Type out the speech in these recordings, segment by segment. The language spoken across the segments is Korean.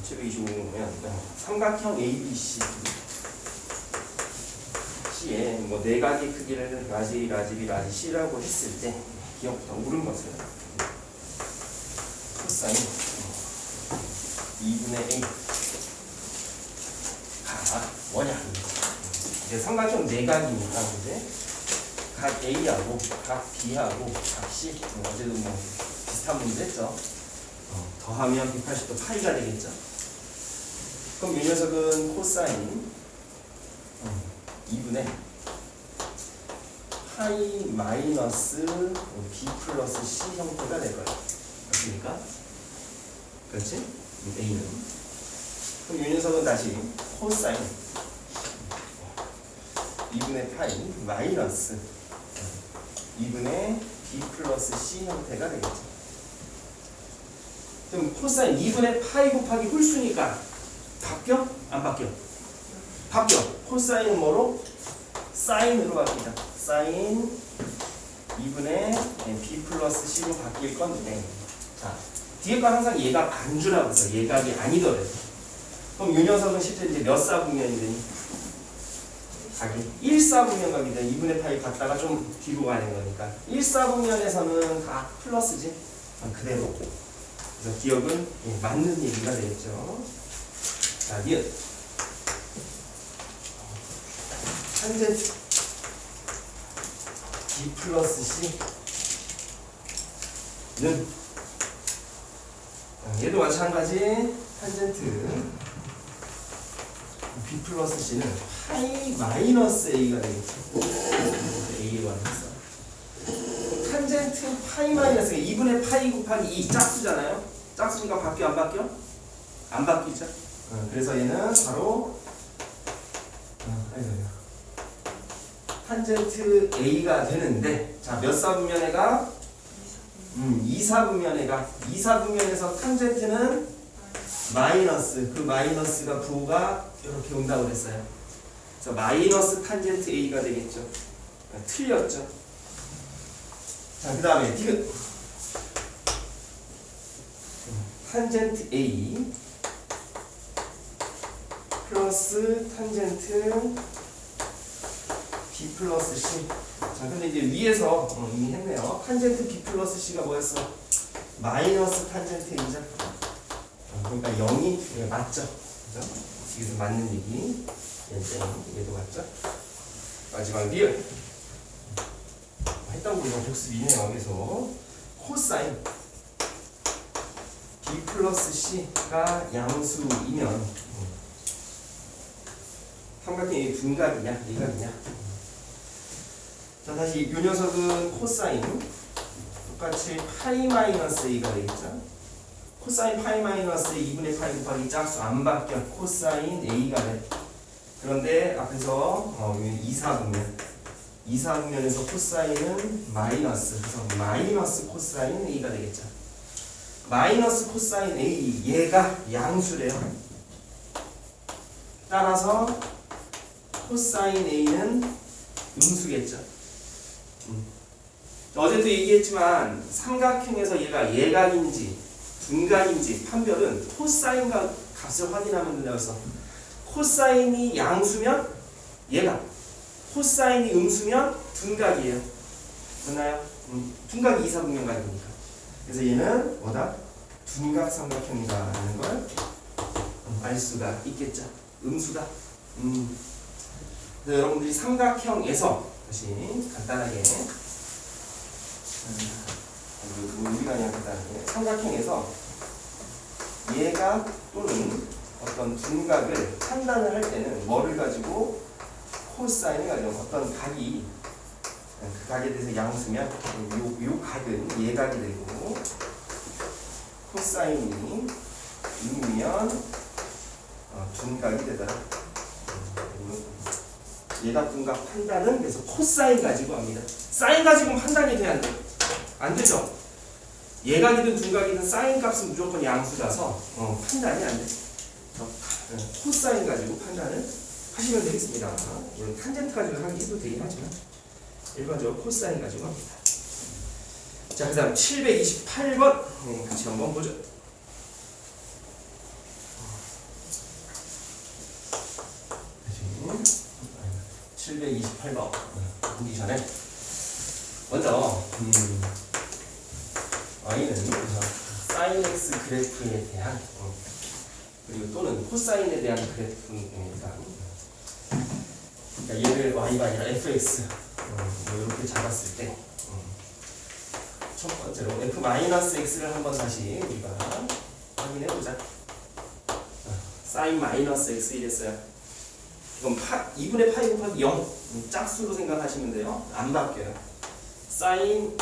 725번입니다. 삼각형 ABC C에 뭐 네가지 크기를 라지, 라지 B, 라지 C라고 했을 때 기억부터 옳은 것은 코사인 2분의 A가 뭐냐? 이제 삼각형 네각이니까 이제 각 A하고 각 B하고 각 C 어제도 뭐 비슷한 문제 했죠. 더하면 180도 파이가 되겠죠. 그럼 이 녀석은 코사인 2분의 파이 마이너스 B 플러스 C 형태가 될 거예요. 맞습니까? 그렇지? A는. 그럼 이 녀석은 다시 코사인 2분의 파이 마이너스 2분의 B 플러스 C 형태가 되겠죠. 그럼 코사인 2분의 파이 곱하기 홀수니까 바뀌어? 안 바뀌어? 바뀌어. 코사인은 뭐로? 사인으로 바뀌자. 사인 2분의 B 플러스 C로 바뀔 건데, 자, 뒤에 거 항상 얘가 반주라고 해서 예각이 아니더라도. 그럼 이 녀석은 실제 이제 몇 사분면이 되니? 자기 1사분면 가기 때문에 2분의 파이 갔다가 좀 뒤로 가는 거니까 1사분면에서는 다 플러스지? 그대로. 그래서 기억은 맞는 얘기가 되겠죠. 자, 니은 탄젠트 B 플러스 C는 얘도 마찬가지. 탄젠트 B 플러스 C는 파이 마이너스 A가 되겠죠. A로 하면서 탄젠트 파이 마이너스 2분의 파이 곱하기 2 짝수잖아요. 짝수니까 바뀌어 안 바뀌어? 안 바뀌죠. 그래서 얘는 바로 탄젠트 A가 되는데, 자, 몇 사분면에 가? 2사분면에 가. 2사분면에서 탄젠트는 마이너스, 그 마이너스가 부호가 이렇게 온다고 그랬어요. 그래서 마이너스 탄젠트 A가 되겠죠. 틀렸죠. 자, 그 다음에 디귿 탄젠트 A 플러스 탄젠트 B 플러스 C. 자, 근데 이제 위에서 이미 했네요. 탄젠트 B 플러스 C가 뭐였어? 마이너스 탄젠트 A죠. 그러니까 0이 맞죠. 그죠? 여기서 맞는 얘기. 얘도 맞죠? 마지막 리얼. 했던 거 복습이네요. 그래서 코사인 B 플러스 C가 양수이면 삼각형이 둔각이냐, 이각이냐. 자, 다시 이 녀석은 코사인 똑같이 파이 마이너스 A가 되겠죠. 코사인 파이 마이너스 2분의 파이 곱하기 짝수 안 바뀌어. 코사인 A가 돼. 그런데 앞에서 2사분면에서 코사인은 마이너스, 그래서 마이너스 코사인 A가 되겠죠. 마이너스 코사인 A, 얘가 양수래요. 따라서 코사인 A는 음수겠죠. 어제도 얘기했지만 삼각형에서 얘가 예각인지 둔각인지 판별은 코사인과 값을 확인하면 된다고 해서 코사인이 양수면 예각, 코사인이 음수면 둔각이에요. 맞나요? 둔각이 2사분면 가니까. 그래서 얘는 뭐다? 둔각 삼각형이다라는 걸 알 수가 있겠죠. 음수다. 그래서 여러분들이 삼각형에서 다시 간단하게 우리가 그냥 간단하게 삼각형에서 예각 또는 어떤 둔각을 판단을 할 때는 뭐를 가지고 코사인을 가지고 어떤 각이 그 각에 대해서 양수면 요 각은 예각이 되고 코사인이 음이면 둔각이 되더라. 예각 둔각 판단은 그래서 코사인 가지고 합니다. 사인 가지고 판단이 돼야 안 돼. 안 되죠. 예각이든 둔각이든 사인 값은 무조건 양수라서 판단이 안 돼. 코사인 가지고 판단을 하시면 되겠습니다. 물론 탄젠트 가지고 하기도 되긴 하지만 일반적으로 코사인 가지고 합니다. 자, 그 다음 728번 같이 한번 보죠. 지금 728번 보기 전에 먼저 y는 사인 x 그래프에 대한 그리고 또는 코사인에 대한 그래프입니다. 그러니까 얘를 y가 아니라 fx 뭐 이렇게 잡았을 때 첫 번째로 f-x를 한번 다시 우리가 확인해 보자. 사인 마이너스 x 이랬어요. 그럼 2분의 파이 곱하기 0 짝수로 생각하시면 돼요. 안 바뀌어요. 사인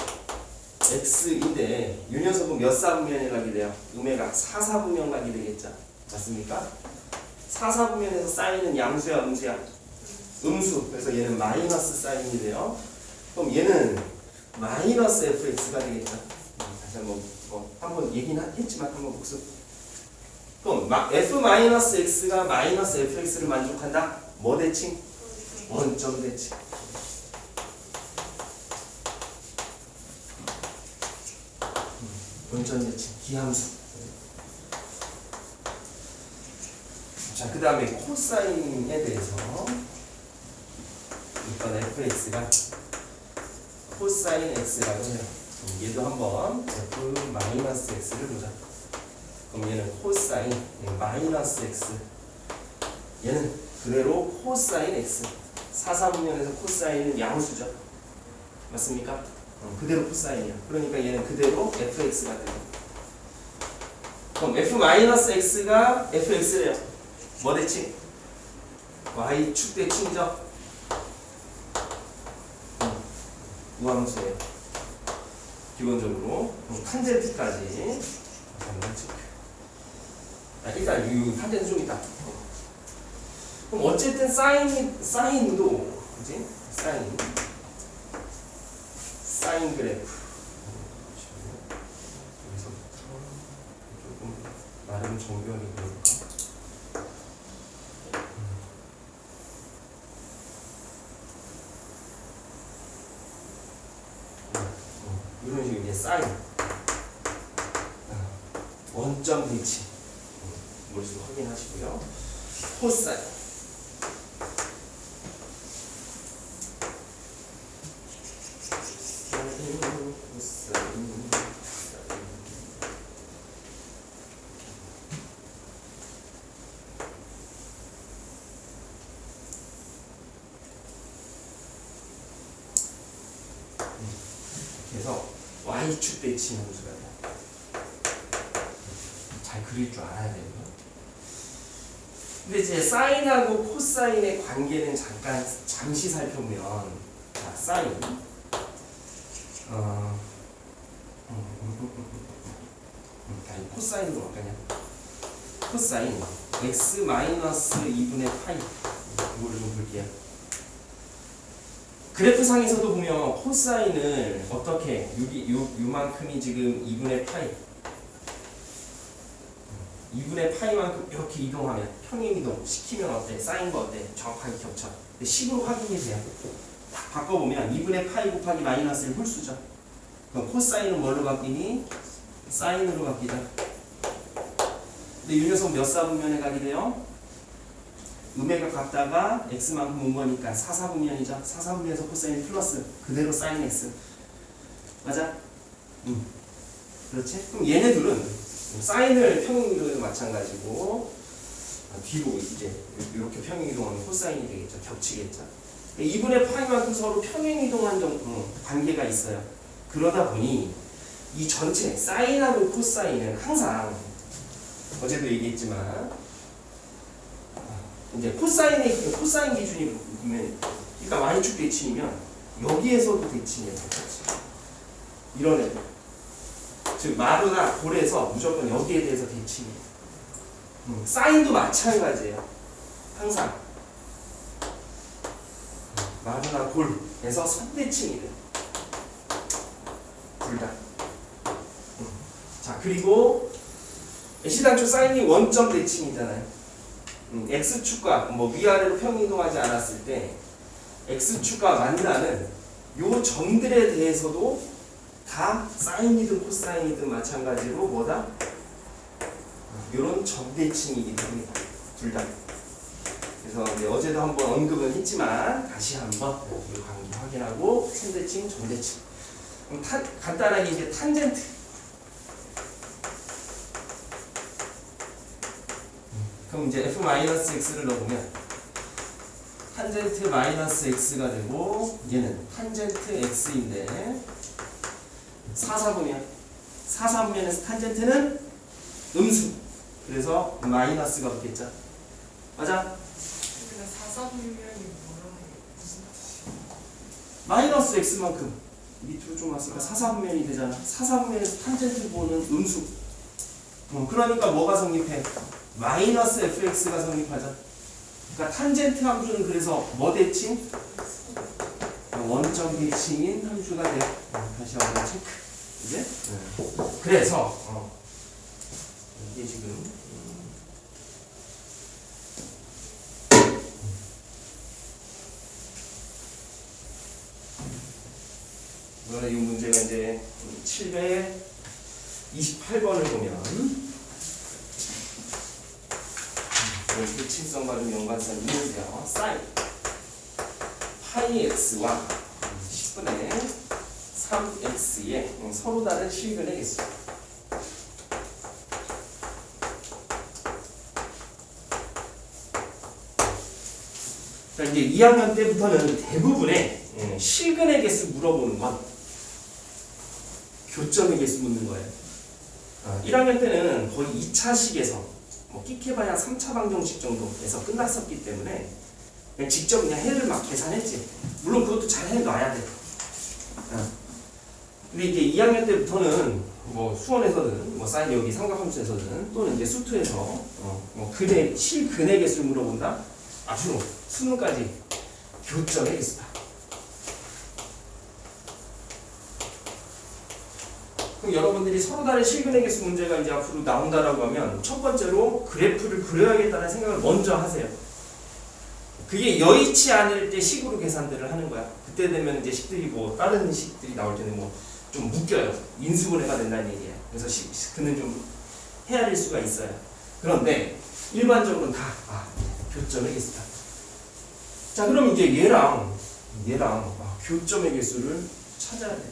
x인데 이 녀석은 몇 사분면에 가게 돼요? 음해가 4사분면 가게 되겠죠. 맞습니까? 4사분면에서 사인은 양수야 음수야? 음수. 그래서 얘는 마이너스 사인이 돼요. 그럼 얘는 마이너스 fx가 되겠죠. 다시 한번 얘기는 했지만 한번 복습. 그럼 f-x가 마이너스 fx를 만족한다? 뭐 대칭? 원점 대칭. 원점 대칭, 기함수. 자, 그 다음에 코사인에 대해서 이번 fx가 코사인 x라고 해요. 얘도 한번 f-x를 보자. 그럼 얘는 코사인 마이너스 x, 얘는 그대로 코사인 x. 4사분면에서 코사인은 양수죠. 맞습니까? 그대로 코사인이야. 그러니까 얘는 그대로 fx가 돼요. 그럼 f-x가 fx래요. 뭐 대칭? y축 대칭이죠. 우함수예요. 기본적으로 탄젠트까지 한번 체크. 일단 이 탄젠트 좀 있다. 그럼 어쨌든 사인도 그지? 사인 그래프. 여기서부터 조금 나름 정교하게 그려볼까? 이런 식으로 이제 사인 원점 대칭 머릿속에 확인하시고요. 코사인 그래서 y축 대칭 함수가 돼요. 잘 그릴 줄 알아야 돼요. 근데 이제 사인하고 코사인의 관계는 잠시 살펴보면, 자, 사인 아니 코사인으로 바꾸냐? 코사인 x 마이너스 2분의 파이 이거를 좀 볼게요. 그래프상에서도 보면 코사인을 어떻게 요만큼이 지금 2분의 파이 2분의 파이만큼 이렇게 이동하면 평행이동 시키면 어때? 사인과 어때? 정확하게 겹쳐. 근데 식으로 확인이 돼요. 바꿔보면 2분의 파이 곱하기 마이너스를 홀수죠. 그럼 코사인은 뭘로 바뀌니? 사인으로 바뀌죠. 근데 이 녀석 몇 사분면에 가게 돼요? 음해가 같다가 x만큼 온 거니까 4사분면이죠. 4사분면에서 코사인 플러스 그대로 사인 x. 맞아? 그렇지? 그럼 얘네들은 사인을 평행이동해도 마찬가지고 뒤로 이제 이렇게 평행이동하면 코사인이 되겠죠. 겹치겠죠. 2분의 파이만큼 서로 평행이동한 관계가 있어요. 그러다 보니 이 전체 사인하고 코사인은 항상 어제도 얘기했지만 이제 코사인 기준이 보면 그러니까 y축 대칭이면 여기에서도 대칭이에요. 이런 애들. 즉 마루나 골에서 무조건 여기에 대해서 대칭이에요. 사인도 마찬가지예요. 항상 마루나 골에서 선대칭이 돼요. 둘 다. 자, 그리고 시당초 사인이 원점 대칭이잖아요. x축과 위아래로 평행이동하지 않았을 때 x축과 만나는 요 점들에 대해서도 다 사인이든 코사인이든 마찬가지로 뭐다? 이런 적대칭이기도 합니다. 둘 다. 그래서 이제 어제도 한번 언급은 했지만 다시 한번 이 관계 확인하고 선대칭, 정대칭. 그럼 간단하게 이제 탄젠트. 그럼 이제 f-x를 넣어보면 탄젠트 마이너스 x가 되고 얘는 탄젠트 x인데 사사분면에서 탄젠트는 음수. 그래서 마이너스가 붙겠죠. 맞아? 근데 사사분면이 뭐라고 무슨 뜻이야? 마이너스 x만큼 밑으로 좀 왔으니까 사사분면이 되잖아. 사사분면에서 탄젠트 보는 음수. 그러니까 뭐가 성립해? 마이너스 fx가 성립하죠. 그러니까 탄젠트 함수는 그래서 뭐 대칭? 원점 대칭인 함수가 돼요. 다시 한번 체크. 이제 그래서 이게 지금 이 문제가 이제 728번을 보면 대칭성과 좀 연관성이 있는데요. 사인 파이 x와 10분의 3x의 서로 다른 실근의 개수. 자, 이제 2학년 때부터는 대부분의 실근의 개수 물어보는 건 교점의 개수 묻는 거예요. 1학년 때는 거의 2차식에서 뭐 끼케봐야 3차 방정식 정도에서 끝났었기 때문에 그냥 직접 그냥 해를 막 계산했지. 물론 그것도 잘 해놔야 돼. 근데 이제 2학년 때부터는 뭐 수원에서는 뭐 사인 여기 삼각함수에서는 또는 이제 수투에서 뭐 실근의 개수를 물어본다. 앞으로 수능까지 교점의 개수다. 그럼 여러분들이 서로 다른 실근의 개수 문제가 이제 앞으로 나온다라고 하면 첫 번째로 그래프를 그려야겠다는 생각을 먼저 하세요. 그게 여의치 않을 때 식으로 계산들을 하는 거야. 그때 되면 이제 식들이 뭐 다른 식들이 나올 때는 뭐 좀 묶여요. 인수분해가 된다는 얘기예요. 그래서 그는 좀 헤아릴 수가 있어요. 그런데 일반적으로는 다 교점의 개수다. 자, 그럼 이제 얘랑 교점의 개수를 찾아야 돼.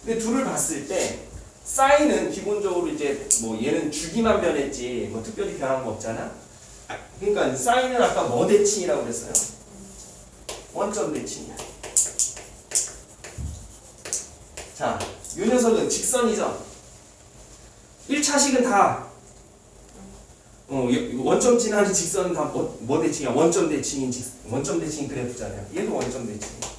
근데 둘을 봤을 때 사인은 기본적으로 이제 뭐 얘는 주기만 변했지 뭐 특별히 변한 거 없잖아. 그러니까 사인은 아까 뭐 대칭이라고 그랬어요? 원점 대칭이야. 자, 이 녀석은 직선이죠. 1차식은 다 원점 지나는 직선은 다 뭐 대칭이야? 원점 대칭인 그래프잖아요. 얘도 원점 대칭이야.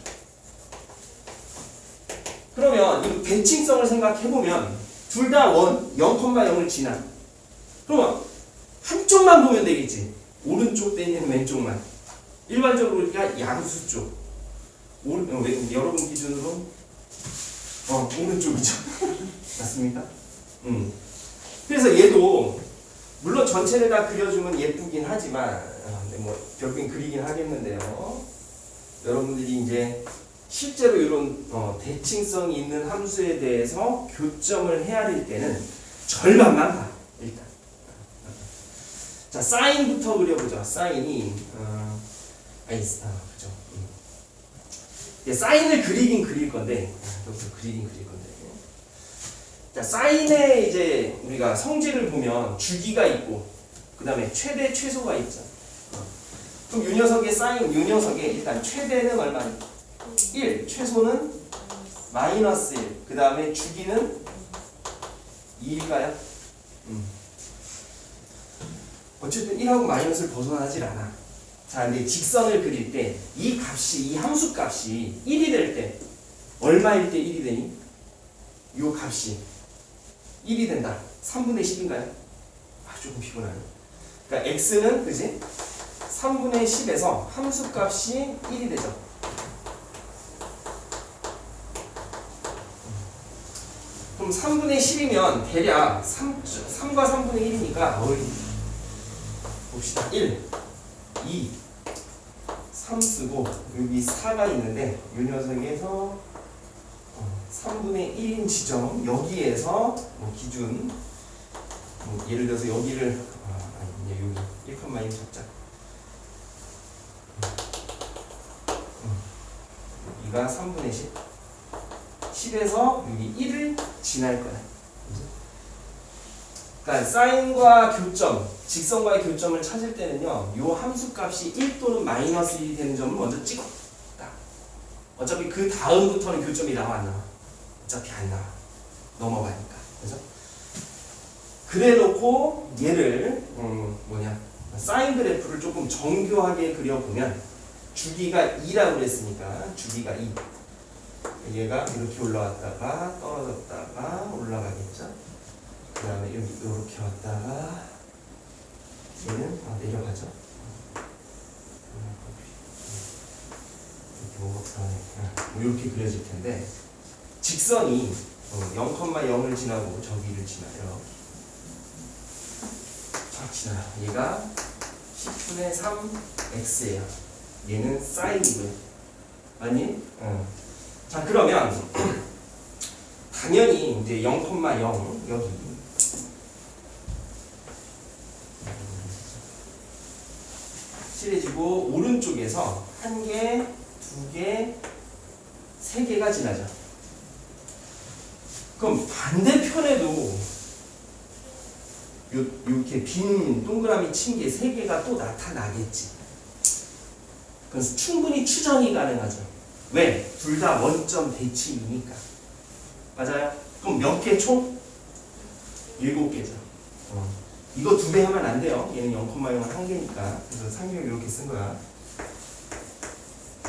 그러면 이 대칭성을 생각해보면 둘 다 0,0을 지나. 그러면 한쪽만 보면 되겠지. 오른쪽 대는 왼쪽만. 일반적으로 우리가 양수 쪽. 여러분 기준으로 오른쪽이죠. 맞습니까? 그래서 얘도 물론 전체를 다 그려주면 예쁘긴 하지만 뭐 결국엔 그리긴 하겠는데요. 여러분들이 이제 실제로 이런 대칭성이 있는 함수에 대해서 교점을 헤아릴 때는 절반만 봐. 일단 자, 사인부터 그려보죠. 사인이 그죠. 사인을 그리긴 그릴 건데 자, 사인의 이제 우리가 성질을 보면 주기가 있고 그 다음에 최대 최소가 있죠. 그럼 이 녀석의 사인, 이 녀석의 일단 최대는 얼마니? 1, 최소는 마이너스 1, 그 다음에 주기는 2일까요? 어쨌든 1하고 마이너스를 벗어나질 않아. 자, 근데 직선을 그릴 때 이 값이, 이 함수 값이 1이 될 때 얼마일 때 1이 되니? 요 값이 1이 된다. 3분의 10인가요? 조금 피곤하네. 그러니까 x는 그지? 3분의 10에서 함수 값이 1이 되죠. 그럼 3분의 10이면 대략 3과 3분의 1이니까 봅시다. 1, 2, 3 쓰고 여기 4가 있는데 이 녀석에서 3분의 1인 지점 여기에서 뭐 기준 뭐 예를 들어서 여기를 아니 여기 1,1 잡자. 여기가 3분의 10 10에서 여기 1을 지날 거야. 그러니까 사인과 교점, 직선과의 교점을 찾을 때는요, 요 함수값이 1 또는 마이너스 1이 되는 점을 먼저 찍어. 어차피 그 다음부터는 교점이 나와 안 나와? 어차피 안 나와. 넘어가니까. 그래서 그래 놓고 얘를 사인 그래프를 조금 정교하게 그려보면 주기가 2라고 그랬으니까 주기가 2. 얘가 이렇게 올라왔다가 떨어졌다가 올라가겠죠. 그 다음에 여기 이렇게 왔다가 얘는 내려가죠. 이렇게 그려질 텐데 직선이 0,0을 지나고 저기를 지나요. 쫙 지나요. 얘가 10분의 3x예요. 얘는 사인이고요. 아니? 자 그러면 당연히 이제 0,0 여기 칠해지고 오른쪽에서 1개, 2개, 3개가 지나죠. 그럼 반대편에도 이렇게 빈 동그라미 친 게 3개가 또 나타나겠지. 그래서 충분히 추정이 가능하죠. 왜? 둘 다 원점 대칭이니까. 맞아요? 그럼 몇 개 총? 7개죠. 이거 2배 하면 안 돼요. 얘는 0,0은 1개니까. 그래서 상경을 이렇게 쓴 거야.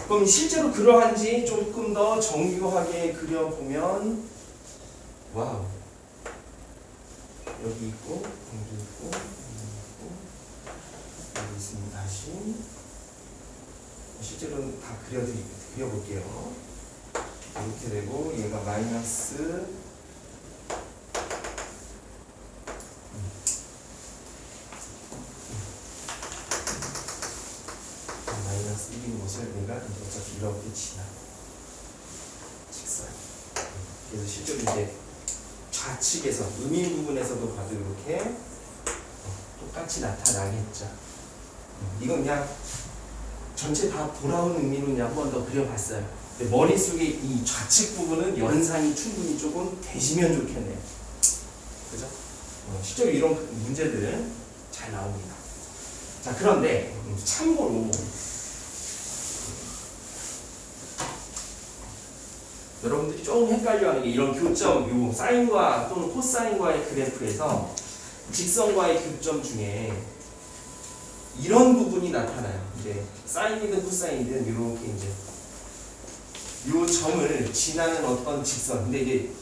그럼 실제로 그러한지 조금 더 정교하게 그려보면 와우. 여기 있고, 여기 있고, 여기 있습니다. 다시. 실제로는 다 그려볼게요. 이렇게 되고, 얘가 마이너스 마이너스 1인 것을 내가 어차피 이렇게 지나. 직선. 그래서 실제로 이제 좌측에서 음인 부분에서도 봐도 이렇게 똑같이 나타나겠죠. 이건 그냥 전체 다 돌아온 의미로 그냥 한 번 더 그려봤어요. 근데 머릿속에 이 좌측 부분은 연상이 충분히 조금 되시면 좋겠네요. 그죠? 실제로 이런 문제들 잘 나옵니다. 자, 그런데 참고로 여러분들이 조금 헷갈려하는 게 이런 교점, 요 사인과 또는 코사인과의 그래프에서 직선과의 교점 중에 이런 부분이 나타나요. 이제 사인이든 코사인이든 이렇게 이제 요 점을 지나는 어떤 직선. 근데 이제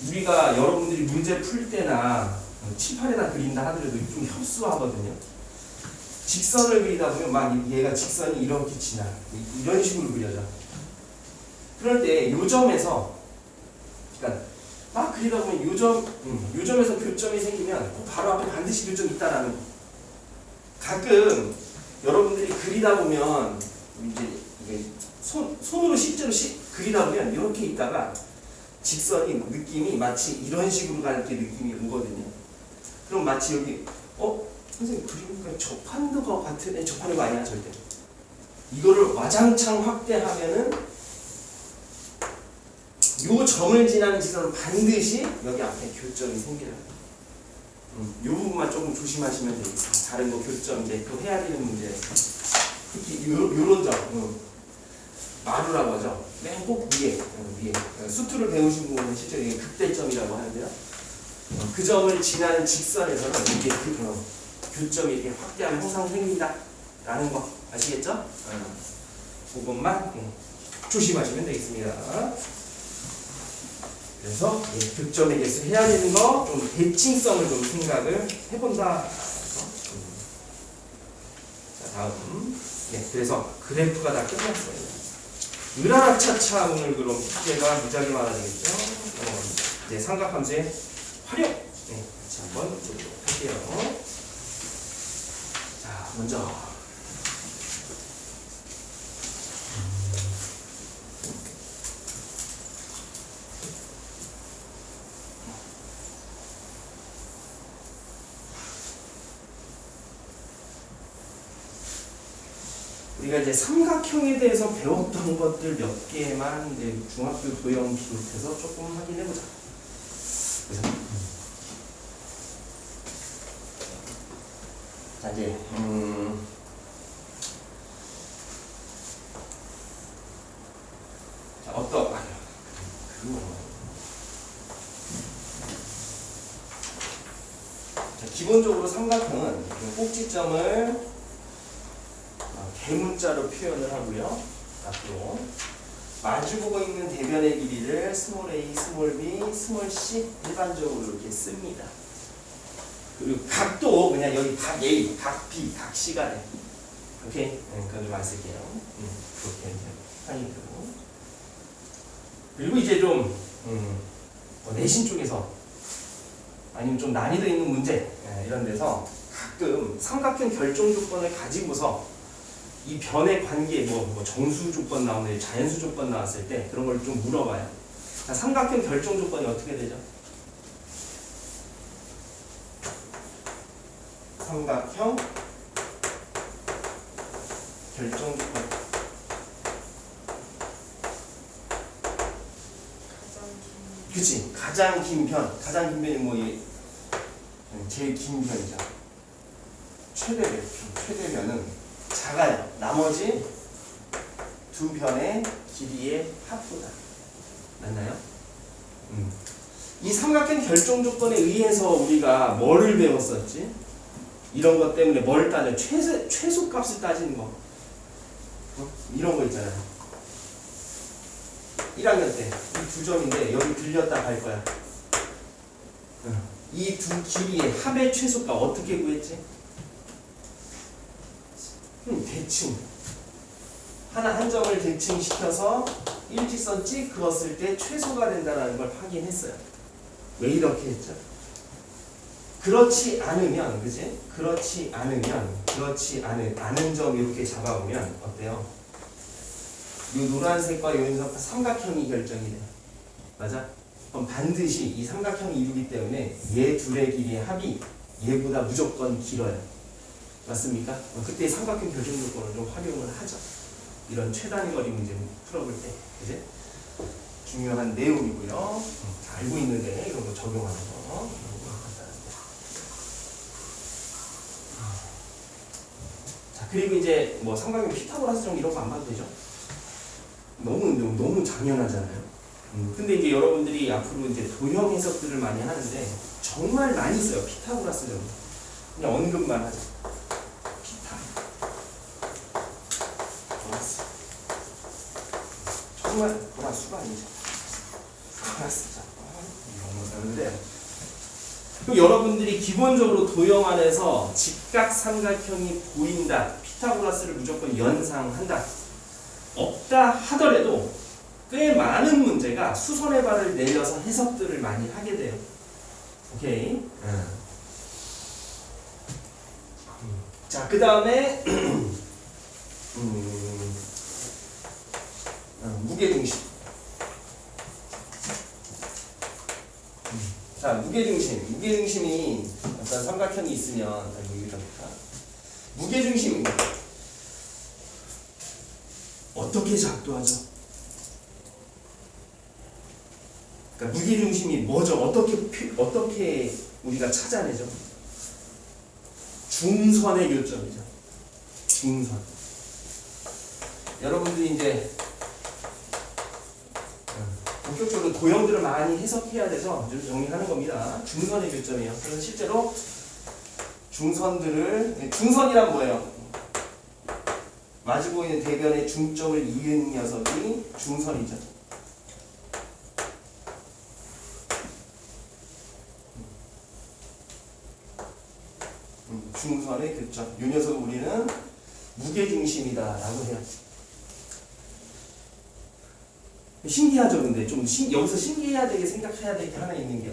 우리가 여러분들이 문제 풀 때나 칠판에다 그린다 하더라도 좀 협소하거든요. 직선을 그리다 보면 막 얘가 직선이 이렇게 지나 이런 식으로 그려져. 그럴 때 요 점에서 그러니까 막 그리다 보면 요 점에서 교점이 생기면 그 바로 앞에 반드시 교점이 있다라는 거. 가끔 여러분들이 그리다 보면 이제 이게 손으로 실제로 그리다 보면 이렇게 있다가 직선이 느낌이 마치 이런 식으로 가는 게 느낌이 오거든요. 그럼 마치 여기 선생님 그리니까 접하는 거 같은 접하는 거 아니야 절대. 이거를 와장창 확대하면은 요 점을 지나는 직선은 반드시 여기 앞에 교점이 생겨요. 요 부분만 조금 조심하시면 되겠습니다. 다른 거 교점 이제 또 해야 되는 문제. 특히 요런 점, 마루라고 하죠. 맨 꼭 위에. 수투를 배우신 분은 실제로 이게 극대점이라고 하는데요. 그 점을 지나는 직선에서는 이게 교점이 이렇게 확대하면 항상 생긴다. 라는 거 아시겠죠? 그것만 조심하시면 되겠습니다. 그래서 교점에 대해서 해야 되는 거 좀 대칭성을 좀 생각을 해본다. 자, 다음. 그래서 그래프가 다 끝났어요. 으라차차 오늘 그럼 숙제가 무지하게 많아지겠죠? 이제 삼각함수의 활용. 같이 한번 보도록 할게요. 자, 먼저. 우리가 이제 삼각형에 대해서 배웠던 것들 몇 개만 이제 중학교 도형 비롯해서 조금 확인해보자. 그래서 자 이제 자 자, 기본적으로 삼각형은 꼭지점을 대문자로 표현을 하고요. 앞으로 마주보고 있는 대변의 길이를 스몰 a, 스몰 b, 스몰 c 일반적으로 이렇게 씁니다. 그리고 각도 그냥 여기 각 a, 각 b, 각 c가 돼. 오케이? 그건 좀 안 쓸게요. 그렇게 이제 하니 되고. 그리고 이제 좀 내신 쪽에서 아니면 좀 난이도 있는 문제 이런 데서 가끔 삼각형 결정 조건을 가지고서 이 변의 관계 뭐 정수 조건 나오는데 자연수 조건 나왔을 때 그런 걸 좀 물어봐요. 자, 삼각형 결정 조건이 어떻게 되죠? 삼각형 결정 조건. 그치? 가장 긴 편. 가장 긴 편이 뭐 제일 긴 편이죠. 최대면은 작아요. 나머지 두 편의 길이의 합보다. 맞나요? 이 삼각형 결정 조건에 의해서 우리가 뭐를 배웠었지? 이런 것 때문에 뭘 따져? 최소값을 따지는 거. 이런 거 있잖아요. 1학년 때 이 두 점인데 여기 들렸다 갈 거야. 이 두 길이의 합의 최소값 어떻게 구했지? 대칭. 한 점을 대칭시켜서 일직선 찍 그었을 때 최소가 된다는 걸 확인했어요. 왜 이렇게 했죠? 그렇지 않으면, 그지? 그렇지 않은 점 이렇게 잡아보면 어때요? 이 노란색과 요 삼각형이 결정이 돼요. 맞아? 그럼 반드시 이 삼각형이 이루기 때문에 얘 둘의 길이의 합이 얘보다 무조건 길어요. 맞습니까? 그때 삼각형 결정 조건을 좀 활용을 하죠. 이런 최단거리 문제 풀어볼 때, 그지? 중요한 내용이고요. 알고 있는데 이런 거 적용하는 거. 자, 그리고 이제 뭐 삼각형 피타고라스 정 이런 거 안 봐도 되죠? 너무 당연하잖아요. 근데 이제 여러분들이 앞으로 이제 도형 해석들을 많이 하는데 정말 많이 써요. 피타고라스 정. 그냥 언급만 하죠. 정말 고라수가 아니죠. 고라수죠. 이런데 그럼 여러분들이 기본적으로 도형 안에서 직각 삼각형이 보인다. 피타고라스를 무조건 연상한다. 없다 하더라도 꽤 많은 문제가 수선의 발을 내려서 해석들을 많이 하게 돼요. 오케이. 자, 그 다음에 무게중심. 자, 무게중심이 어떤 삼각형이 있으면 무게중심이 어떻게 작동하죠? 그러니까 무게중심이 뭐죠? 어떻게 우리가 찾아내죠? 중선의 교점이죠. 중선. 여러분들이 이제 본격적으로 도형들을 많이 해석해야 돼서 좀 정리하는 겁니다. 중선의 교점이에요. 그래서 실제로 중선이란 뭐예요? 마주보이는 대변의 중점을 이은 녀석이 중선이죠. 중선의 교점. 이 녀석을 우리는 무게중심이다라고 해요. 신기하죠, 근데 좀 여기서 신기해야 되게 생각해야 될 게 하나 있는 게,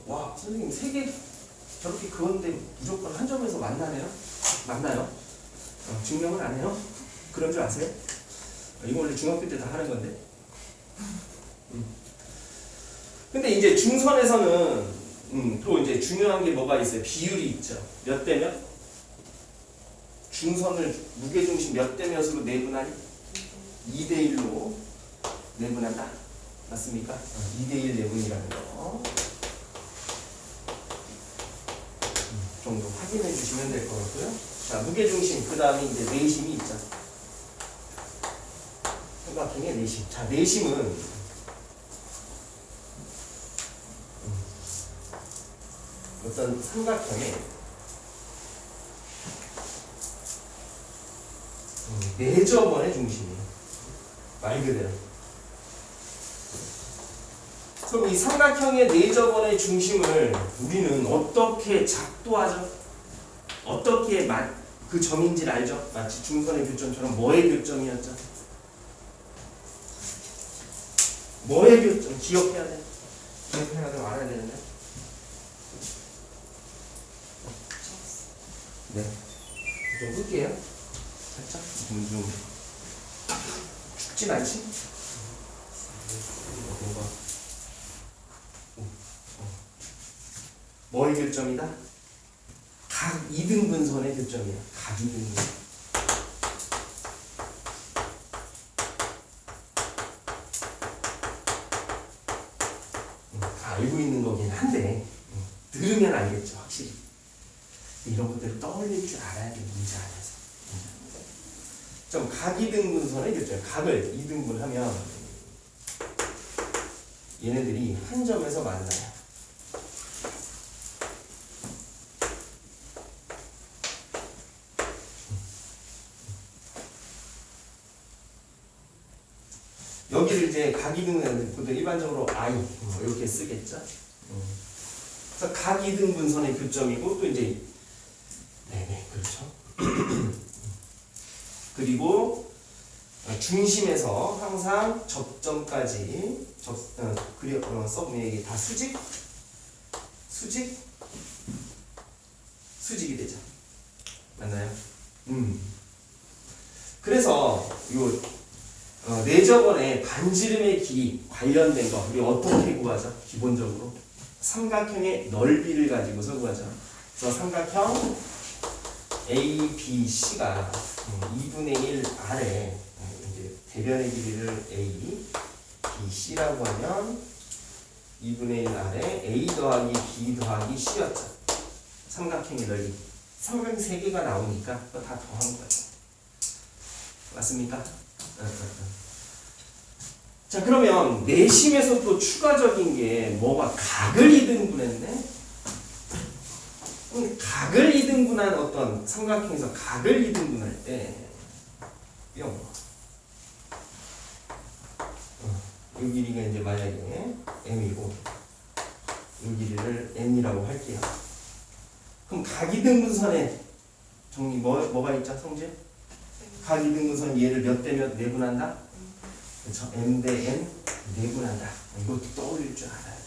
와 선생님 세 개 저렇게 그건데 무조건 한 점에서 만나네요? 맞나요? 증명은 안 해요? 그런 줄 아세요? 이거 원래 중학교 때 다 하는 건데. 근데 이제 중선에서는 또 이제 중요한 게 뭐가 있어요? 비율이 있죠. 몇 대 몇? 중선을 무게중심 몇 대 몇으로 내분하니? 2대 1로 내분한다. 맞습니까? 2대 1 내분이라는 거. 정도 확인해 주시면 될 것 같고요. 자, 무게중심, 그 다음에 이제 내심이 있죠. 삼각형의 내심. 자, 내심은 어떤 삼각형의 내저번의 중심이에요. 말 그대로. 그럼 이 삼각형의 내저번의 중심을 우리는 어떻게 작도하죠? 어떻게 그 점인지를 알죠? 마치 중선의 교점처럼 뭐의 교점이었죠? 뭐의 교점? 기억해야 돼. 기억해야 돼. 알아야 되는데. 네. 좀 끌게요. 살짝. 좀 춥진 않지? 뭔가. 뭐의 교점이다? 각 2등분선의 교점이야. 각 2등분. 알고 있는 거긴 한데 들으면 알겠죠. 확실히. 이런 것들을 떠올릴 줄 알아야 돼. 문제 안에서. 좀 각 2등분선의 교점. 각을 2등분하면 얘네들이 한 점에서 만나요. 여기를 이제 각이등분 보통 일반적으로 I 이렇게 쓰겠죠. 그래서 각이등분선의 교점이고 또 이제 네네 그렇죠. 그리고 중심에서 항상 접점까지 써보면 이게 다 수직이 되죠. 맞나요? 그래서 요 내저번의 반지름의 길이 관련된 거 우리 어떻게 구하죠? 기본적으로 삼각형의 넓이를 가지고서 구하죠. 그래서 삼각형 ABC가 2분의 1 아래 이제 대변의 길이를 A, BC라고 하면 2분의 1 아래 A 더하기 B 더하기 C였죠. 삼각형의 넓이. 삼각형 3개가 나오니까 그거 다 더한 거예요. 맞습니까? 자, 그러면 내심에서 또 추가적인 게 뭐가 각을 2등분했네? 각을 2등분한 어떤 삼각형에서 각을 2등분할 때 뿅. 이 길이가 이제 만약에 m이고 이 길이를 n이라고 할게요. 그럼 각 2등분선에 정리 뭐가 있죠, 성질? 각 2등분선 얘를 몇 대 몇 내분한다? 그렇죠. m 대 n 내분한다. 이것도 떠올릴 줄 알아요.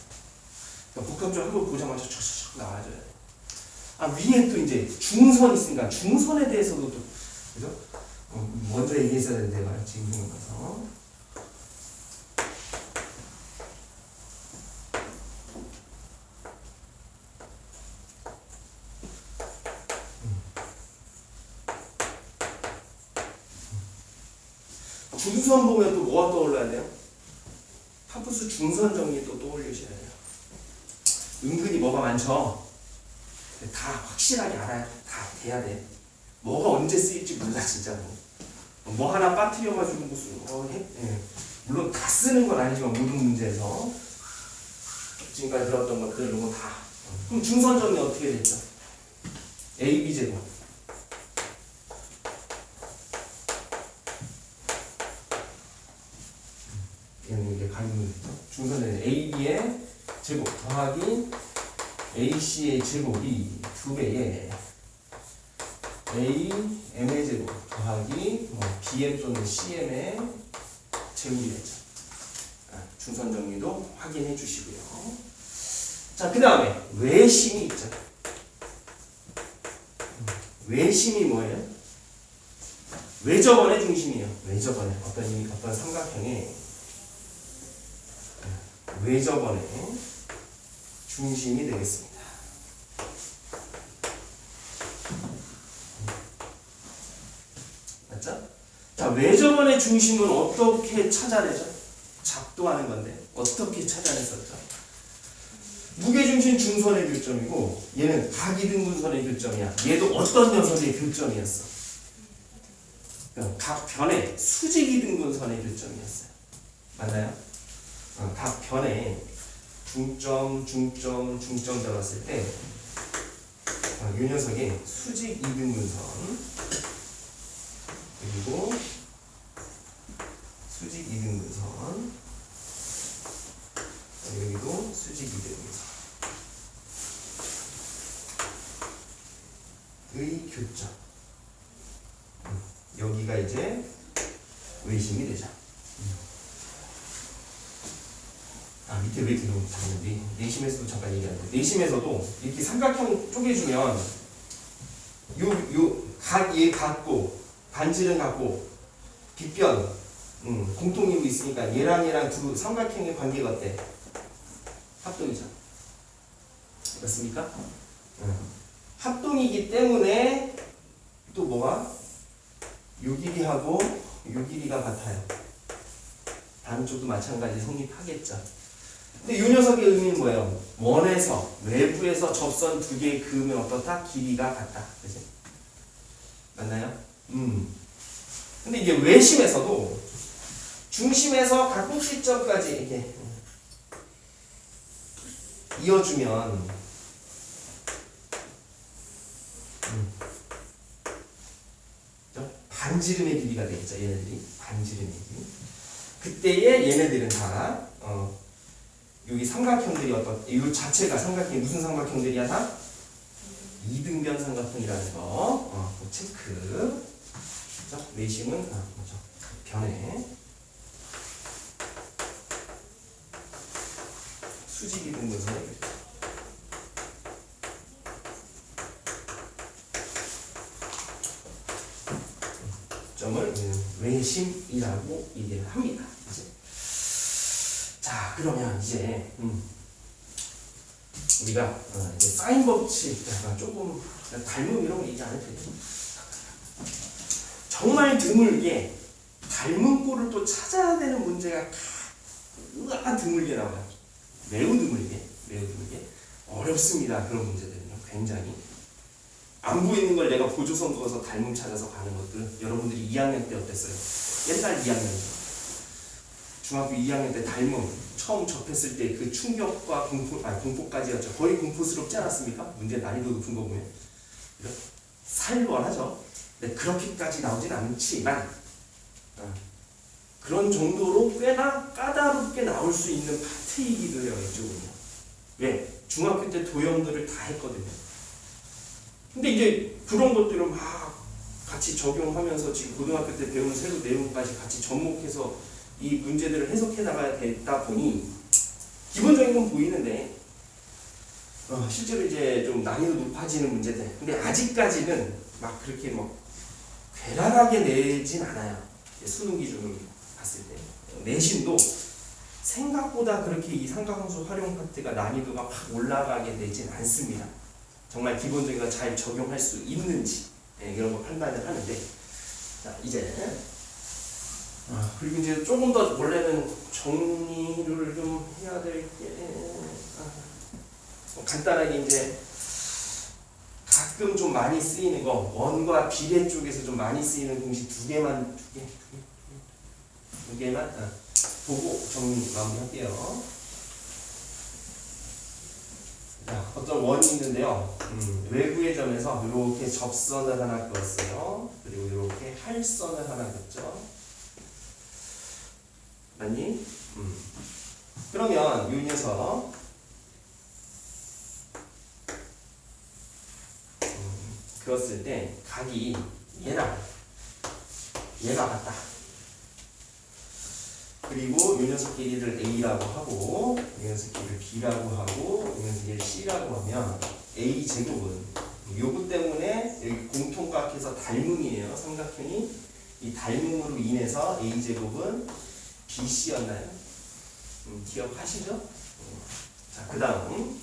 그러니까 복합적으로 한번 보자마자 촥촥촥 나와줘야 돼. 아, 위에 또 이제 중선 있으니까 중선에 대해서도 또 그죠? 먼저 얘기했어야 되는데 말이야. 지금 생각나서. 중선 보면 또 뭐가 떠올라야 돼요? 파푸스 중선 정리 또 떠올리셔야 돼요. 은근히 뭐가 많죠? 다 확실하게 알아야 다 돼야 돼. 뭐가 언제 쓰일지 몰라 진짜로. 뭐 하나 빠뜨려가지고 무슨 물론 다 쓰는 건 아니지만 모든 문제에서 지금까지 들었던 것들 이런 거 다. 그럼 중선 정리 어떻게 됐죠? AB 제곱. 얘는 이게 가리면 됐죠. 중선은 AB의 제곱 더하기 AC의 제곱이 2배에 A, M의 제곱 더하기 BM 또는 CM의 제곱이 되죠. 중선 정리도 확인해 주시고요. 자, 그 다음에 외심이 있죠. 외심이 뭐예요? 외저번의 중심이에요. 외저번의 어떤 삼각형의 외저번의 중심이 되겠습니다. 외접원의 중심은 어떻게 찾아내죠? 작동하는 건데 어떻게 찾아냈었죠? 무게중심 중선의 교점이고 얘는 각이등분선의 교점이야. 얘도 어떤 녀석의 교점이었어? 각 변의 수직이등분선의 교점이었어요. 맞나요? 각 변에 중점 잡았을 때 이 녀석의 수직이등분선 그리고 수직이등분선 여기도 수직이등분선 의 교점 여기가 이제 외심이 되죠. 밑에 왜 들어오는지 내심에서도 잠깐 얘기하는데 내심에서도 이렇게 삼각형 쪼개주면 얘 같고 반지름 같고 빗변 공통이고 있으니까 얘랑 두 삼각형의 관계가 어때? 합동이죠. 맞습니까? 합동이기 때문에 또 뭐가? 요 길이하고 요 길이가 같아요. 다른 쪽도 마찬가지 성립하겠죠. 근데 이 녀석의 의미는 뭐예요? 원에서 외부에서 접선 두 개의 그음은 어떻다? 길이가 같다. 그치? 맞나요? 근데 이게 외심에서도 중심에서 각 꼭지점까지 이렇게 이어주면 반지름의 길이가 되겠죠. 얘네들이 반지름의 길이. 그때에 얘네들은 다 여기 삼각형들이 이 자체가 삼각형이 무슨 삼각형들이야 다? 이등변 삼각형이라는 거 체크. 그죠? 내심은 뭐죠? 변에 수직 이등변선의 교점. 점을 외심이라고 얘기를 합니다. 이제. 자, 그러면 이제 우리가 이제 사인 법칙 조금 닮음 이런 거 얘기 안 해도 돼요. 정말 드물게 닮은 꼴을 또 찾아야 되는 문제가 드물게 나와요. 매우 드물게 어렵습니다. 그런 문제들은요. 굉장히 안 보이는 걸 내가 보조선 그어서 닮음 찾아서 가는 것들 여러분들이 2학년 때 어땠어요? 옛날 2학년 중학교 2학년 때 닮음 처음 접했을 때 그 충격과 공포까지였죠. 거의 공포스럽지 않았습니까? 문제 난이도 높은 거 보면 살벌하죠. 근데 그렇게까지 나오진 않지만 그런 정도로 꽤나 까다롭게 나올 수 있는 파트이기도 해요. 이쪽은요. 왜? 중학교 때 도형들을 다 했거든요. 근데 이제 그런 것들을 막 같이 적용하면서 지금 고등학교 때 배우는 세부 내용까지 같이 접목해서 이 문제들을 해석해 나가야 되다 보니 기본적인 건 보이는데 실제로 이제 좀 난이도 높아지는 문제들. 근데 아직까지는 막 그렇게 막 괴랄하게 내진 않아요. 수능 기준으로 봤을 때 내신도 생각보다 그렇게 이 삼각함수 활용 파트가 난이도가 확 올라가게 되진 않습니다. 정말 기본적인 거 잘 적용할 수 있는지 이런 거 판단을 하는데 자 이제 그리고 이제 조금 더 원래는 정리를 좀 해야 될 게 간단하게 이제 가끔 좀 많이 쓰이는 거 원과 비례 쪽에서 좀 많이 쓰이는 공식 두 개만 보고 정리 마무리할게요. 자, 어떤 원이 있는데요. 외부의 점에서 이렇게 접선을 하나 그었어요. 그리고 이렇게 할선을 하나 그었죠. 맞니? 그러면 이 녀석 그었을 때 각이 얘가 같다. 그리고 이 녀석 길이를 A라고 하고 이 녀석 길이를 B라고 하고 이 녀석 길이를 C라고 하면 A 제곱은 요거 때문에 여기 공통각해서 닮음이에요. 삼각형이 이 닮음으로 인해서 A 제곱은 BC였나요? 기억하시죠? 자, 그 다음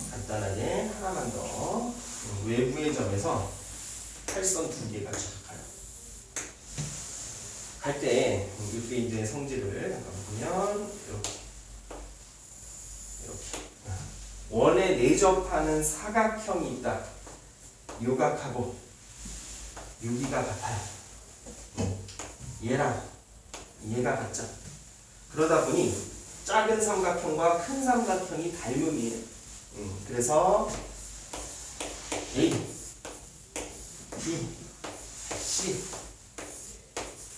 간단하게 하나만 더 외부의 점에서 팔선 두 개가 시작해요. 할 때 이렇게 이제 성질을 잠깐 보면 이렇게 원에 내접하는 사각형이 있다. 요각하고 여기가 같아요. 얘랑 얘가 같죠. 그러다 보니 작은 삼각형과 큰 삼각형이 닮음이에요. 그래서 A, B, C,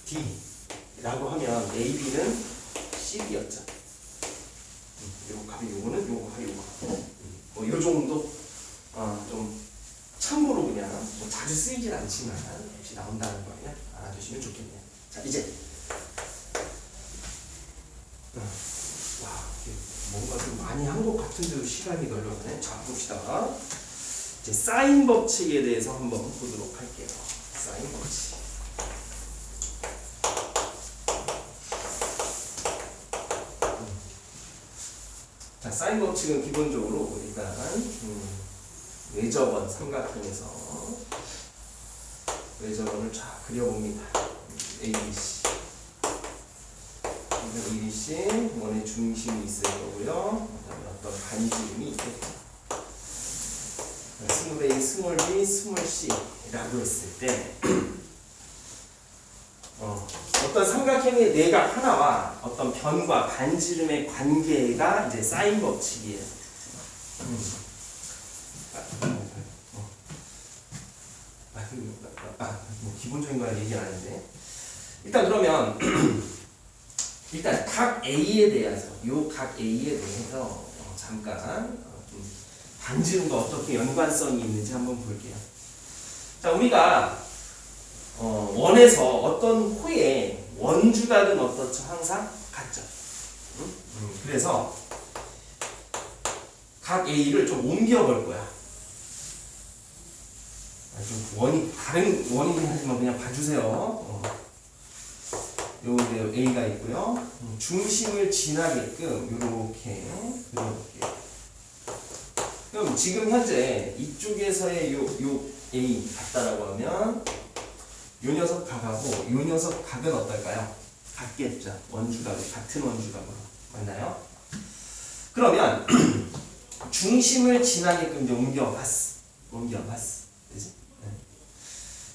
D라고 하면 A, B는 CD였죠. 요거 값이 요거는 요거 값이 요거. 뭐 요 정도 좀 참고로 그냥 뭐 자주 쓰이진 않지만 역시 나온다는 거 그냥 알아두시면 좋겠네요. 자 이제 와 뭔가 좀 많이 한 것 같은데도 시간이 걸려가네. 자 봅시다. 이제 사인 법칙에 대해서 한번 보도록 할게요. 사인 법칙. 자 사인 법칙은 기본적으로 일단 외접원 삼각형에서 외접원을 쫙 그려봅니다. ABC. ABC 원의 중심이 있을 거고요. 그다음에 어떤 반지름이 있겠죠. 스몰 a, 스몰 b, 스몰 c라고 했을 때 어떤 삼각형의 내각 하나와 어떤 변과 반지름의 관계가 이제 사인 법칙이에요. 뭐 기본적인 거는 얘기 안 하는데 일단 그러면 일단 각 A에 대해서 요 각 A에 대해서 잠깐 좀 반지름과 어떻게 연관성이 있는지 한번 볼게요. 자 우리가 원에서 어떤 호의 원주각은 어떻죠? 항상 같죠. 그래서 각 A를 좀 옮겨 볼 거야. 좀 원이 다른 원이긴 하지만 그냥 봐주세요. 여기 A가 있고요. 중심을 지나게끔 이렇게 그려볼게요. 그럼 지금 현재 이쪽에서의 요 A 같다라고 하면 요 녀석 각하고 요 녀석 각은 어떨까요? 같겠죠. 원주각이 같은 원주각으로 맞나요? 그러면 중심을 지나게끔 이제 옮겨봤어. 그지? 네.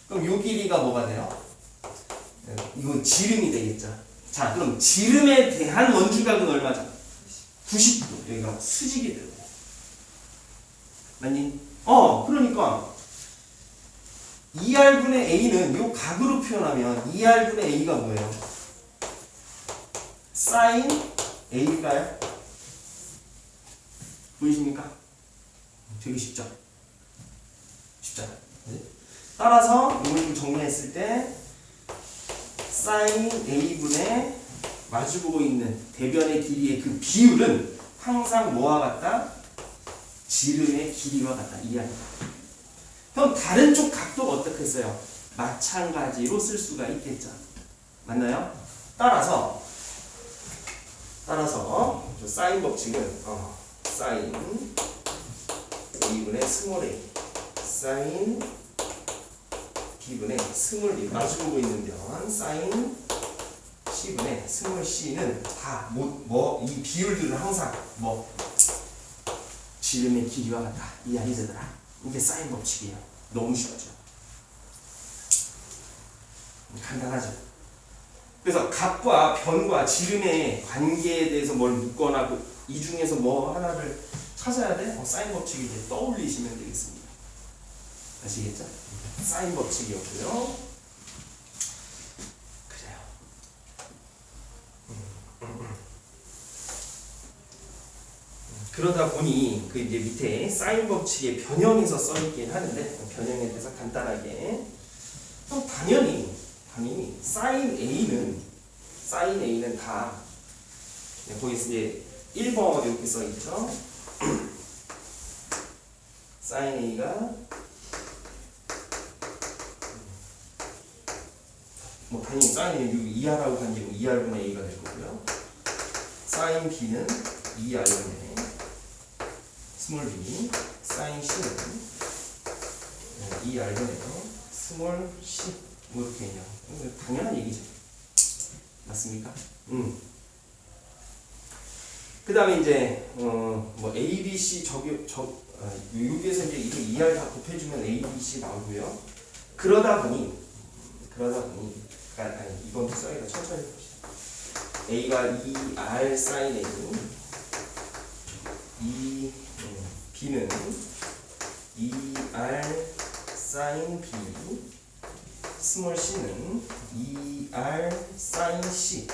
그럼 요 길이가 뭐가 돼요? 이건 지름이 되겠죠. 자, 그럼 지름에 대한 원주각은 얼마죠? 90도. 여기가 수직이 되고. 맞니? 그러니까 2R분의 A는 요 각으로 표현하면 2R분의 A가 뭐예요? 사인 A일까요? 보이십니까? 되게 쉽죠? 쉽잖아요. 따라서 이걸 좀 정리했을 때 사인 A분의 마주보고 있는 대변의 길이의 그 비율은 항상 뭐와 같다? 지름의 길이와 같다. 이해합니다. 그럼 다른 쪽 각도가 어떻게 써요? 마찬가지로 쓸 수가 있겠죠. 맞나요? 따라서 저 사인 법칙은 사인 A분의 스몰 a, 사인 B분의 스몰 b 마주보고 있는 변 사인 C분의 스몰 c는 다 이 비율들은 항상 지름의 길이와 같다. 이해하니 되더라. 이게 사인 법칙이에요. 너무 쉽죠. 간단하죠. 그래서 각과 변과 지름의 관계에 대해서 뭘 묻거나 이 중에서 뭐 하나를 찾아야 돼? 사인 법칙이 이제 떠올리시면 되겠습니다. 아시겠죠? 사인 법칙이었고요. 그래요. 그러다 보니 그 이제 밑에 사인 법칙의 변형에서 써 있긴 하는데 변형에 대해서 간단하게 그럼 당연히 사인 A는 다 거기 이제 1번 이렇게 써 있죠. 사인 A가 당연히 사인이 2R하고 관계고 2R분의 A가 될 거고요. 사인 B는 2R분의 스몰 b, 사인 C는 2R분의 스몰 c 뭐 이렇게 있냐. 당연한 얘기죠. 맞습니까? 그 다음에 이제 뭐 A, B, C 여기에서 이제 이거 2R 다 곱해주면 A, B, C 나오고요. 그러다 보니 아니 이번도 써야겠다. 천천히 봅시다. A가 2R sin A, B는 2R sin B, 스몰 c는 2R sin C.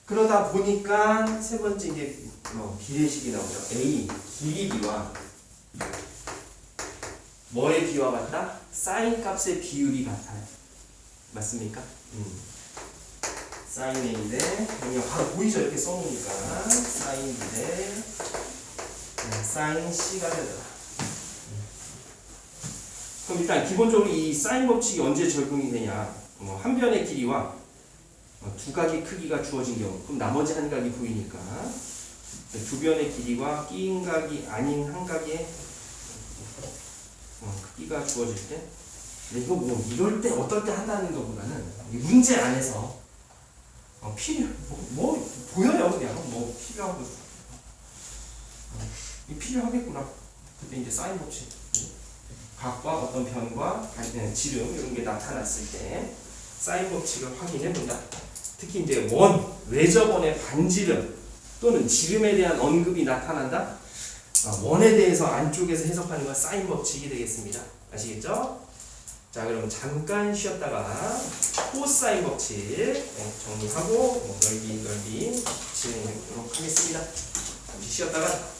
그러다 보니까 세 번째 이제 비례식이 나오죠. A 길이 B와 뭐의 비와 같다? 사인 값의 비율이 같아요. 맞습니까? 사인 A인데 그냥 바로 보이죠? 이렇게 써놓으니까 사인 B 대 사인 C가 되더라. 그럼 일단 기본적으로 이 사인 법칙이 언제 적용이 되냐? 한 변의 길이와 두 각의 크기가 주어진 경우, 그럼 나머지 한 각이 보이니까 두 변의 길이와 끼인 각이 아닌 한 각의 크기가 주어질 때, 근데 이거 뭐 이럴 때 어떨 때 한다는 것보다는 이 문제 안에서 뭐 보여요. 그냥 뭐 필요하고 필요하겠구나. 그때 이제 사인 법칙 각과 어떤 변과 지름 이런 게 나타났을 때 사인 법칙을 확인해 본다. 특히 이제 외접원의 반지름 또는 지름에 대한 언급이 나타난다. 원에 대해서 안쪽에서 해석하는 건 사인 법칙이 되겠습니다. 아시겠죠? 자, 그럼 잠깐 쉬었다가 코사인 법칙 정리하고 넓이 진행하도록 하겠습니다. 잠시 쉬었다가